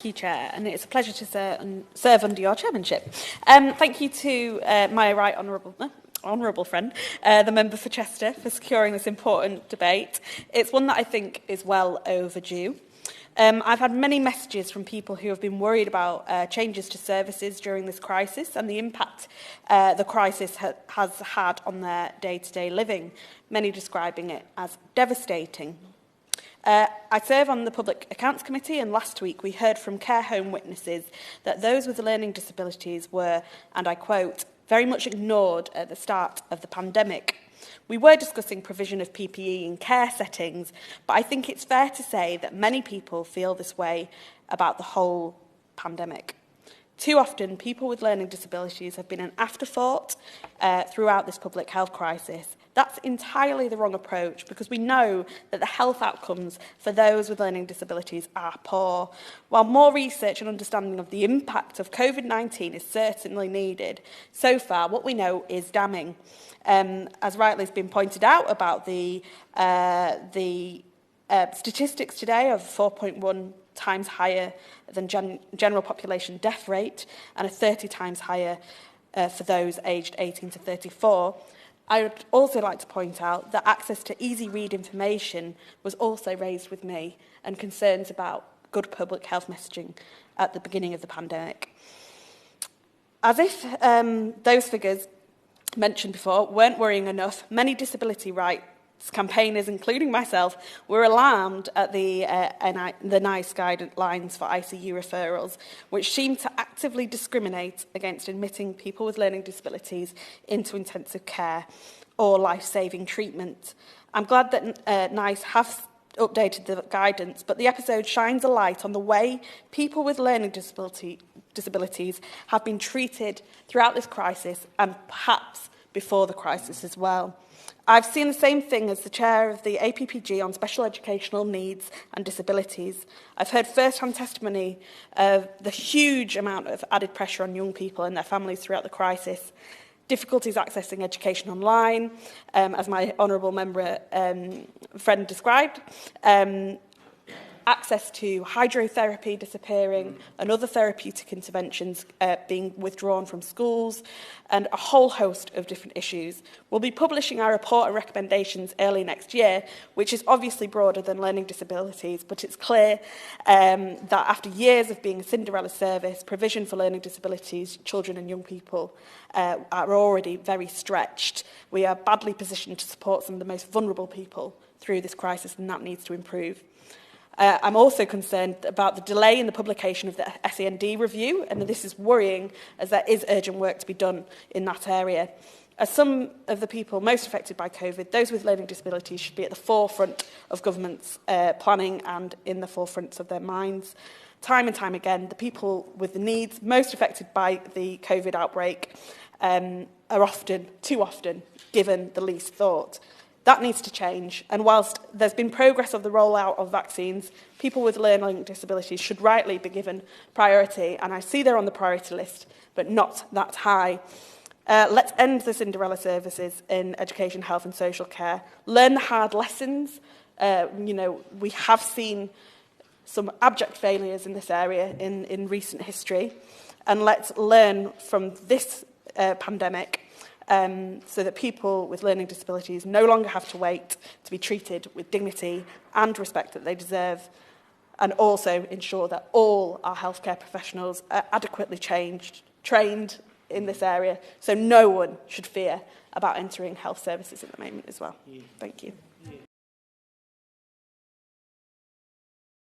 you, Chair, and it's a pleasure to serve under your chairmanship. Thank you to my right honourable friend, the member for Chester, for securing this important debate. It's one that I think is well overdue. I've had many messages from people who have been worried about changes to services during this crisis and the impact the crisis has had on their day-to-day living, many describing it as devastating. I serve on the Public Accounts Committee, and last week we heard from care home witnesses that those with learning disabilities were, and I quote, very much ignored at the start of the pandemic. We were discussing provision of PPE in care settings, but I think it's fair to say that many people feel this way about the whole pandemic. Too often, people with learning disabilities have been an afterthought throughout this public health crisis. That's entirely the wrong approach because we know that the health outcomes for those with learning disabilities are poor. While more research and understanding of the impact of Covid-19 is certainly needed, so far what we know is damning. As rightly has been pointed out about the statistics today of 4.1 times higher than general population death rate and a 30 times higher for those aged 18 to 34. I would also like to point out that access to easy-read information was also raised with me and concerns about good public health messaging at the beginning of the pandemic. As if those figures mentioned before weren't worrying enough, many disability rights campaigners, including myself, were alarmed at the NICE guidelines for ICU referrals, which seem to actively discriminate against admitting people with learning disabilities into intensive care or life-saving treatment. I'm glad that NICE have updated the guidance, but the episode shines a light on the way people with learning disabilities have been treated throughout this crisis and perhaps before the crisis as well. I've seen the same thing as the chair of the APPG on special educational needs and disabilities. I've heard first-hand testimony of the huge amount of added pressure on young people and their families throughout the crisis, difficulties accessing education online, as my honourable member friend described, access to hydrotherapy disappearing and other therapeutic interventions being withdrawn from schools, and a whole host of different issues. We'll be publishing our report and recommendations early next year, which is obviously broader than learning disabilities, but it's clear that after years of being a Cinderella service, provision for learning disabilities, children and young people are already very stretched. We are badly positioned to support some of the most vulnerable people through this crisis, and that needs to improve. I'm also concerned about the delay in the publication of the SEND review, and this is worrying as there is urgent work to be done in that area. As some of the people most affected by COVID, those with learning disabilities should be at the forefront of government's planning and in the forefront of their minds. Time and time again, the people with the needs most affected by the COVID outbreak are too often, given the least thought. That needs to change, and whilst there's been progress of the rollout of vaccines, people with learning disabilities should rightly be given priority, and I see they're on the priority list, but not that high. Let's end the Cinderella services in education, health and social care. Learn the hard lessons. We have seen some abject failures in this area in recent history, and let's learn from this pandemic so that people with learning disabilities no longer have to wait to be treated with dignity and respect that they deserve, and also ensure that all our healthcare professionals are adequately trained in this area, so no one should fear about entering health services at the moment as well. Thank you.